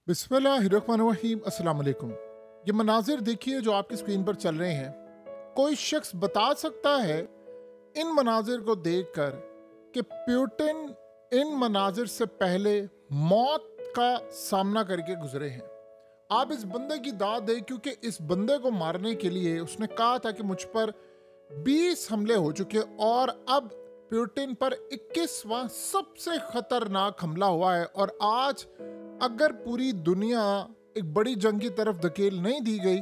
बिस्मिल्लाहिर्रहमानिर्रहीम। अस्सलाम वालेकुम। ये मनाजिर देखिए जो आपकी स्क्रीन पर चल रहे हैं। कोई शख्स बता सकता है इन मनाजिर को देखकर कि प्यूटिन इन मनाजिर से पहले मौत का सामना करके गुजरे हैं। आप इस बंदे की दाद दें क्योंकि इस बंदे को मारने के लिए उसने कहा था कि मुझ पर 20 हमले हो चुके और अब प्यूटिन पर 21वां सबसे खतरनाक हमला हुआ है। और आज अगर पूरी दुनिया एक बड़ी जंग की तरफ धकेल नहीं दी गई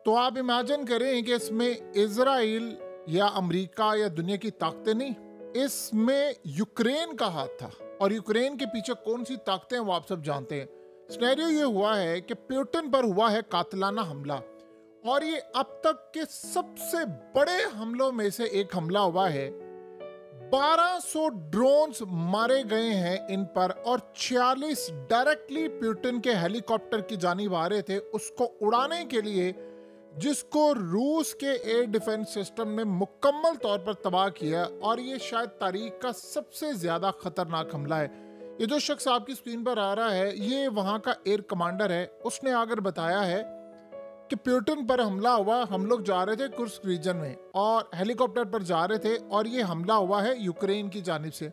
तो आप इमेजिन करें कि इसमें इजराइल या अमेरिका या दुनिया की ताकतें नहीं, इसमें यूक्रेन का हाथ था। और यूक्रेन के पीछे कौन सी ताकतें हैं वो आप सब जानते हैं। सिनेरियो ये हुआ है कि प्यूटिन पर हुआ है कातिलाना हमला और ये अब तक के सबसे बड़े हमलों में से एक हमला हुआ है। 1200 ड्रोन्स मारे गए हैं इन पर और 46 डायरेक्टली प्यूटिन के हेलीकॉप्टर की जानिब आ रहे थे उसको उड़ाने के लिए, जिसको रूस के एयर डिफेंस सिस्टम ने मुकम्मल तौर पर तबाह किया। और ये शायद तारीख का सबसे ज्यादा खतरनाक हमला है। ये जो शख्स आपकी स्क्रीन पर आ रहा है ये वहां का एयर कमांडर है। उसने आकर बताया है कि प्यूटिन पर हमला हुआ, हम लोग जा रहे थे कुर्स्क रीजन में और हेलीकॉप्टर पर जा रहे थे और ये हमला हुआ है यूक्रेन की जानिब से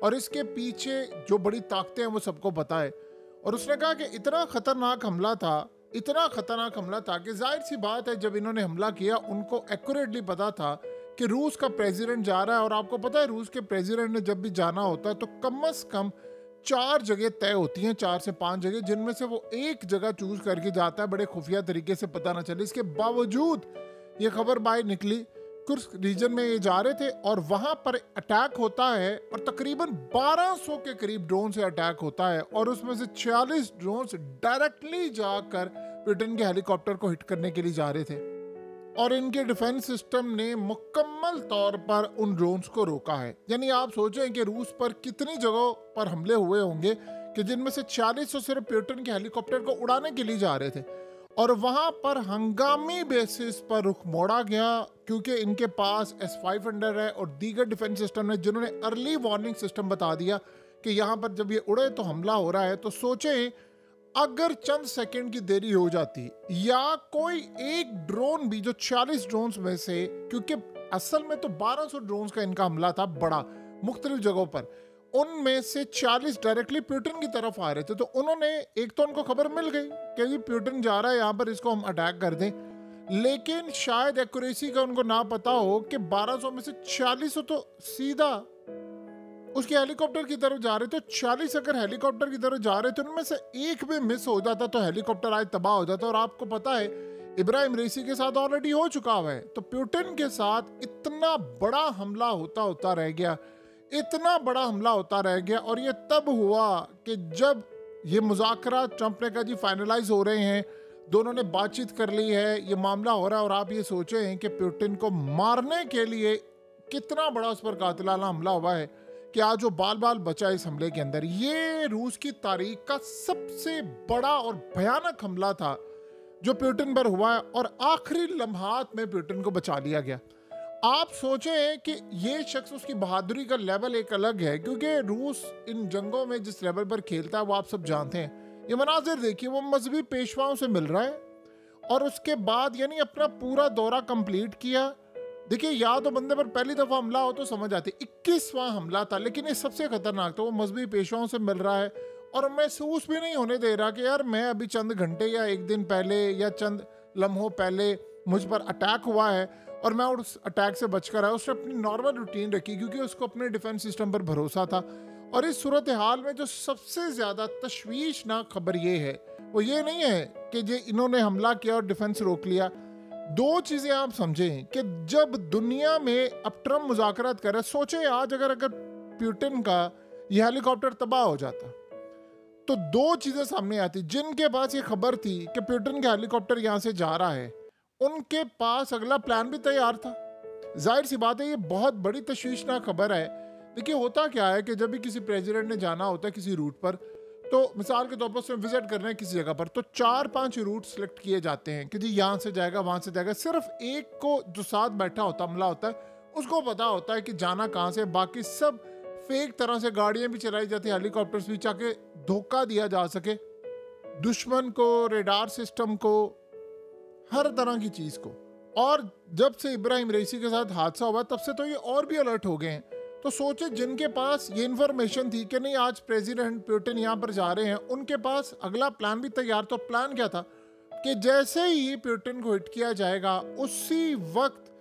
और इसके पीछे जो बड़ी ताकतें हैं वो सबको पता है। और उसने कहा कि इतना खतरनाक हमला था, इतना खतरनाक हमला था कि जाहिर सी बात है जब इन्होंने हमला किया उनको एक्यूरेटली पता था कि रूस का प्रेसिडेंट जा रहा है। और आपको पता है रूस के प्रेसिडेंट ने जब भी जाना होता है तो कम से कम 4 जगह तय होती हैं, 4 से 5 जगह, जिनमें से वो एक जगह चूज करके जाता है बड़े खुफिया तरीके से, पता ना चले। इसके बावजूद ये खबर बाहर निकली कुर्स्क रीजन में ये जा रहे थे और वहां पर अटैक होता है और तकरीबन 1200 के करीब ड्रोन से अटैक होता है और उसमें से 46 ड्रोन डायरेक्टली जाकर ब्रिटेन के हेलीकॉप्टर को हिट करने के लिए जा रहे थे। और इनके डिफेंस सिस्टम ने मुकम्मल तौर पर उन ड्रोन्स को रोका है। यानी आप सोचें कि रूस पर कितनी जगहों पर हमले हुए होंगे कि जिनमें से 40 सिर्फ प्यूटिन के हेलीकॉप्टर को उड़ाने के लिए जा रहे थे और वहां पर हंगामी बेसिस पर रुख मोड़ा गया क्योंकि इनके पास S-500 है और दीगर डिफेंस सिस्टम है जिन्होंने अर्ली वार्निंग सिस्टम बता दिया कि यहाँ पर जब ये उड़े तो हमला हो रहा है। तो सोचें अगर चंद सेकंड की देरी हो जाती या कोई एक ड्रोन भी, जो 40 ड्रोन्स में से, क्योंकि असल में तो 1200 ड्रोन्स का इनका हमला था बड़ा मुख्तलिफ जगहों पर, उनमें से 40 डायरेक्टली प्यूटिन की तरफ आ रहे थे। तो उन्होंने, एक तो उनको खबर मिल गई कि जी प्यूटिन जा रहा है यहाँ पर, इसको हम अटैक कर दें, लेकिन शायद एक्यूरेसी का उनको ना पता हो कि 1200 में से 40 तो सीधा उसके हेलीकॉप्टर की तरफ जा रहे थे। 40 अगर हेलीकॉप्टर की तरफ जा रहे थे उनमें से एक भी मिस हो जाता तो हेलीकॉप्टर आज तबाह हो जाता। और आपको पता है इब्राहिम रईसी के साथ ऑलरेडी हो चुका हुआ है। तो प्यूटिन के साथ इतना बड़ा हमला होता रह गया, इतना बड़ा हमला होता रह गया। और ये तब हुआ कि जब ये मुज़ाकरा ट्रंप ने कहा जी फाइनलाइज हो रहे हैं, दोनों ने बातचीत कर ली है, ये मामला हो रहा है। और आप ये सोचे हैं कि प्यूटिन को मारने के लिए कितना बड़ा उस पर कातिलाना हमला हुआ है कि आज वो बाल बाल बचा इस हमले के अंदर। ये रूस की तारीख का सबसे बड़ा और भयानक हमला था जो प्यूटिन पर हुआ है और आखिरी लम्हात में प्यूटिन को बचा लिया गया। आप सोचें कि ये शख्स, उसकी बहादुरी का लेवल एक अलग है क्योंकि रूस इन जंगों में जिस लेवल पर खेलता है वो आप सब जानते हैं। ये मनाजिर देखिए, वो मजहबी पेशवाओं से मिल रहा है और उसके बाद यानी अपना पूरा दौरा कंप्लीट किया। देखिए या तो बंदे पर पहली दफा हमला हो तो समझ आती, 21वां हमला था, लेकिन ये सबसे खतरनाक था। वो मजहबी पेशवाओं से मिल रहा है और महसूस भी नहीं होने दे रहा कि यार मैं अभी चंद घंटे या एक दिन पहले या चंद लम्हों पहले मुझ पर अटैक हुआ है और मैं उस अटैक से बचकर आया। उसने अपनी नॉर्मल रूटीन रखी क्योंकि उसको अपने डिफेंस सिस्टम पर भरोसा था। और इस सूरत हाल में जो सबसे ज्यादा तशवीशनाक खबर ये है, वो ये नहीं है कि जे इन्होंने हमला किया और डिफेंस रोक लिया। दो चीजें आप समझें कि जब दुनिया में अब ट्रम्प मुज़ाकरात कर रहा है, सोचे आज अगर प्यूटिन का यह हेलीकॉप्टर तबाह हो जाता तो दो चीजें सामने आती। जिनके पास ये खबर थी कि प्यूटिन का हेलीकॉप्टर यहां से जा रहा है, उनके पास अगला प्लान भी तैयार था। जाहिर सी बात है ये बहुत बड़ी तशवीशनाक खबर है। देखिए होता क्या है कि जब भी किसी प्रेसिडेंट ने जाना होता है किसी रूट पर, तो मिसाल के तौर पर उसमें विजिट करना है किसी जगह पर, तो 4-5 रूट सेलेक्ट किए जाते हैं कि जी यहाँ से जाएगा, वहां से जाएगा। सिर्फ एक को जो साथ बैठा होता, हमला होता है, उसको पता होता है कि जाना कहाँ से। बाकी सब फेक तरह से गाड़ियां भी चलाई जाती है, हेलीकॉप्टर्स भी, चाहे धोखा दिया जा सके दुश्मन को, रेडार सिस्टम को, हर तरह की चीज को। और जब से इब्राहिम रईसी के साथ हादसा हुआ तब से तो ये और भी अलर्ट हो गए हैं। तो सोचे जिनके पास ये इन्फॉर्मेशन थी कि नहीं आज प्रेसिडेंट पुतिन यहाँ पर जा रहे हैं, उनके पास अगला प्लान भी तैयार। तो प्लान क्या था कि जैसे ही पुतिन को हिट किया जाएगा उसी वक्त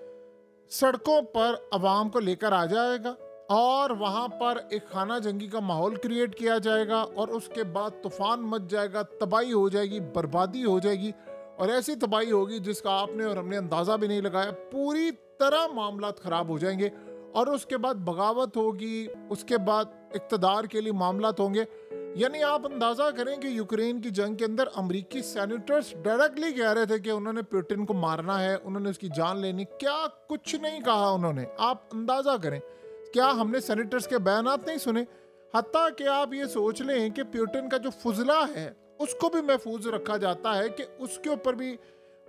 सड़कों पर अवाम को लेकर आ जाएगा और वहां पर एक खाना जंगी का माहौल क्रिएट किया जाएगा और उसके बाद तूफान मच जाएगा, तबाही हो जाएगी, बर्बादी हो जाएगी और ऐसी तबाही होगी जिसका आपने और हमने अंदाजा भी नहीं लगाया। पूरी तरह मामला खराब हो जाएंगे और उसके बाद बगावत होगी, उसके बाद इक़्तिदार के लिए मामलात होंगे। यानी आप अंदाजा करें कि यूक्रेन की जंग के अंदर अमेरिकी सेनेटर्स डायरेक्टली कह रहे थे कि उन्होंने पुतिन को मारना है, उन्होंने उसकी जान लेनी। क्या कुछ नहीं कहा उन्होंने, आप अंदाजा करें। क्या हमने सेनेटर्स के बयानात नहीं सुने? हत्ता कि आप ये सोच लें कि पुतिन का जो फुजला है उसको भी महफूज रखा जाता है कि उसके ऊपर भी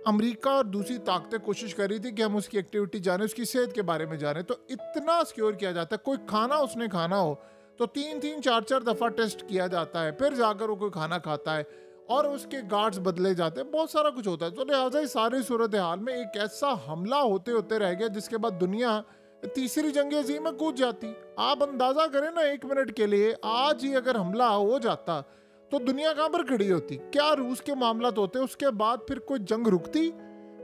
अमेरिका और दूसरी ताकतें कोशिश कर रही थी कि हम उसकी एक्टिविटी जाने, उसकी सेहत के बारे में जाने। तो इतना सिक्योर किया जाता है। कोई खाना उसने खाना हो तो 3-3, 4-4 दफ़ा टेस्ट किया जाता है, फिर जाकर वो कोई खाना खाता है और उसके गार्ड्स बदले जाते हैं, बहुत सारा कुछ होता है। तो लिहाजा इस सारी सूरत हाल में एक ऐसा हमला होते होते रह गया जिसके बाद दुनिया तीसरी जंग अज़ीम में कूद जाती। आप अंदाज़ा करें ना, 1 मिनट के लिए आज ही अगर हमला हो जाता तो दुनिया कहाँ पर खड़ी होती? क्या रूस के मामला होते, उसके बाद फिर कोई जंग रुकती,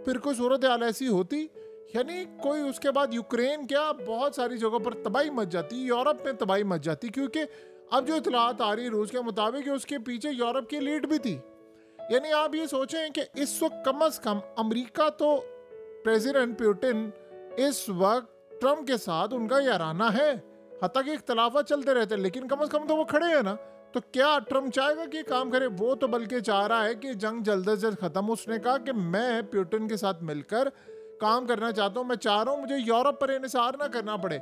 फिर कोई सूरत हाल ऐसी होती? यानी कोई उसके बाद यूक्रेन क्या बहुत सारी जगहों पर तबाही मच जाती, यूरोप में तबाही मच जाती। क्योंकि अब जो इतलात आ रही है रूस के मुताबिक उसके पीछे यूरोप की लीड भी थी। यानी आप ये सोचें कि इस वक्त कम अज कम अमेरिका तो प्रेसिडेंट पुतिन इस वक्त ट्रम्प के साथ उनका याराना है, हत्ता कि इख्तलाफा चलते रहते हैं, लेकिन कम अज कम तो वो खड़े हैं ना। तो क्या ट्रम्प चाहेगा कि काम करे? वो तो बल्कि चाह रहा है कि जंग जल्द से जल्द खत्म। उसने कहा कि मैं पुतिन के साथ मिलकर काम करना चाहता हूँ, मैं चाह रहा हूँ मुझे यूरोप पर इन्हिसार ना करना पड़े,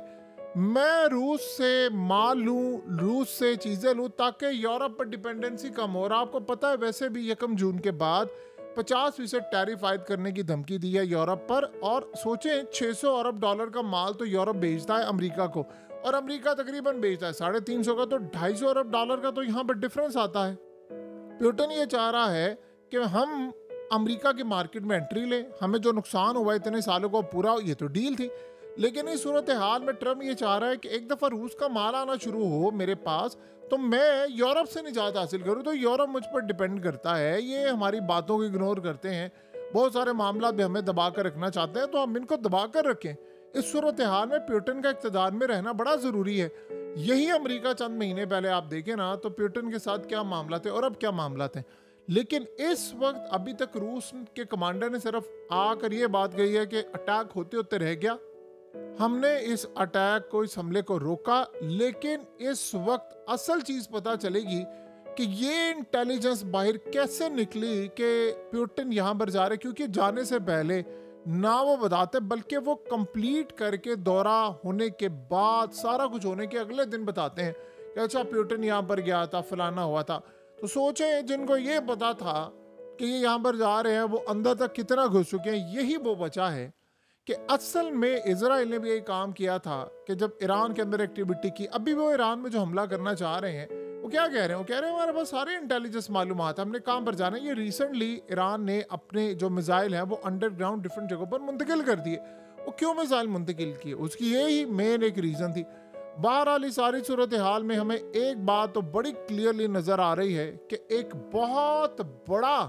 मैं रूस से माल लूँ, रूस से चीज़ें लूँ ताकि यूरोप पर डिपेंडेंसी कम हो। और आपको पता है वैसे भी 1 जून के बाद 50% टैरिफ आयद करने की धमकी दी है यूरोप पर। और सोचें $600 अरब का माल तो यूरोप भेजता है अमेरिका को और अमेरिका तकरीबन भेजता है 350 का, तो $250 अरब का तो यहाँ पर डिफरेंस आता है। पुतिन ये चाह रहा है कि हम अमेरिका की मार्केट में एंट्री लें, हमें जो नुकसान हुआ इतने सालों को पूरा, ये तो डील थी। लेकिन इस सूरत हाल में ट्रम्प ये चाह रहा है कि एक दफ़ा रूस का माल आना शुरू हो मेरे पास तो मैं यूरोप से निजात हासिल करूँ। तो यूरोप मुझ पर डिपेंड करता है, ये हमारी बातों को इग्नोर करते हैं, बहुत सारे मामला भी हमें दबा कर रखना चाहते हैं, तो हम इनको दबा कर रखें। इस सूरत हाल में पुतिन का इक़्तिदार में रहना बड़ा ज़रूरी है। यही अमेरिका चंद महीने पहले आप देखें ना तो पुतिन के साथ क्या मामला थे और अब क्या मामला थे। लेकिन इस वक्त अभी तक रूस के कमांडर ने सिर्फ आकर ये बात कही है कि अटैक होते होते रह गया, हमने इस अटैक को, इस हमले को रोका। लेकिन इस वक्त असल चीज पता चलेगी कि ये इंटेलिजेंस बाहर कैसे निकली कि पुतिन यहाँ पर जा रहे, क्योंकि जाने से पहले ना वो बताते बल्कि वो कंप्लीट करके दौरा होने के बाद, सारा कुछ होने के अगले दिन बताते हैं कि अच्छा पुतिन यहाँ पर गया था, फलाना हुआ था। तो सोचें जिनको ये पता था कि ये यहाँ पर जा रहे हैं वो अंदर तक कितना घुस चुके हैं। यही वो बचा है कि असल में इजराइल ने भी यही काम किया था कि जब ईरान के अंदर एक्टिविटी की, अभी वो ईरान में जो हमला करना चाह रहे हैं वो क्या कह रहे हैं? वो कह रहे हैं हमारे पास सारे इंटेलिजेंस मालूमात, हमने काम पर जाना है। ये रिसेंटली ईरान ने अपने जो मिसाइल हैं वो अंडरग्राउंड डिफरेंट जगहों पर मुंतकिल कर दिए। वो क्यों मिसाइल मुंतकिल किए, उसकी यही मेन एक रीज़न थी। बहरहाल सारी सूरत हाल में हमें एक बात तो बड़ी क्लियरली नज़र आ रही है कि एक बहुत बड़ा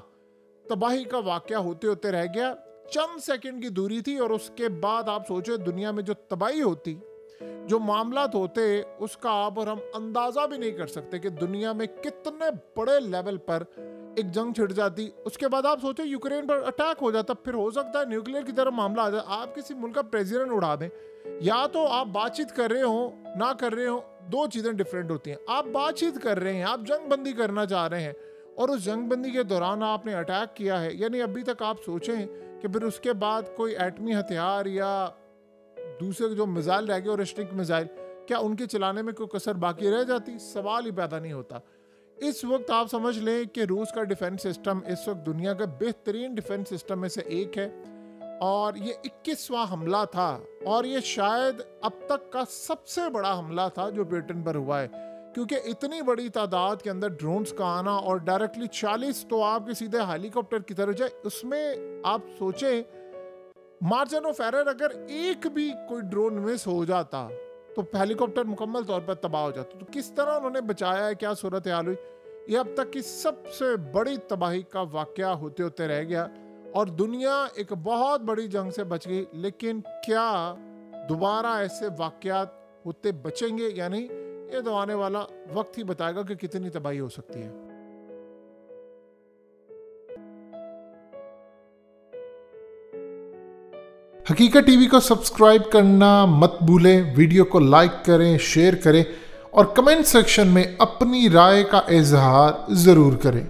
तबाही का वाक़या होते होते रह गया। चंद सेकंड की दूरी थी और उसके बाद आप सोचो दुनिया में जो तबाही होती, जो मामलात होते, उसका आप और हम अंदाजा भी नहीं कर सकते कि दुनिया में कितने बड़े लेवल पर एक जंग छिड़ जाती। उसके बाद आप सोचो यूक्रेन पर अटैक हो जाता, फिर हो सकता है न्यूक्लियर की तरफ मामला आ जाए, आप किसी मुल्क का प्रेसिडेंट उड़ा दें। या तो आप बातचीत कर रहे हो ना कर रहे हो, दो चीज़ें डिफरेंट होती हैं। आप बातचीत कर रहे हैं, आप जंग बंदी करना चाह रहे हैं और उस जंग बंदी के दौरान आपने अटैक किया है, यानी अभी तक आप सोचें कि फिर उसके बाद कोई एटमी हथियार या दूसरे जो मिसाइल रह गए और स्टिक मिसाइल, क्या उनके चलाने में कोई कसर बाकी रह जाती? सवाल ही पैदा नहीं होता। इस वक्त आप समझ लें कि रूस का डिफेंस सिस्टम इस वक्त दुनिया का बेहतरीन डिफेंस सिस्टम में से एक है और ये 21वां हमला था और ये शायद अब तक का सबसे बड़ा हमला था जो पुतिन पर हुआ है। क्योंकि इतनी बड़ी तादाद के अंदर ड्रोन्स का आना और डायरेक्टली 40 तो आपके सीधे हेलीकॉप्टर की तरफ जाए, उसमें आप सोचें मार्जिन ऑफ एरर अगर एक भी कोई ड्रोन मिस हो जाता तो हेलीकॉप्टर मुकम्मल तौर पर तबाह हो जाता। तो किस तरह उन्होंने बचाया है, क्या सूरत हाल हुई, ये अब तक की सबसे बड़ी तबाही का वाकया होते होते रह गया और दुनिया एक बहुत बड़ी जंग से बच गई। लेकिन क्या दोबारा ऐसे वाकयात होते बचेंगे या नहीं, ये तो आने वाला वक्त ही बताएगा कि कितनी तबाही हो सकती है। हकीकत टीवी को सब्सक्राइब करना मत भूलें, वीडियो को लाइक करें, शेयर करें और कमेंट सेक्शन में अपनी राय का इजहार ज़रूर करें।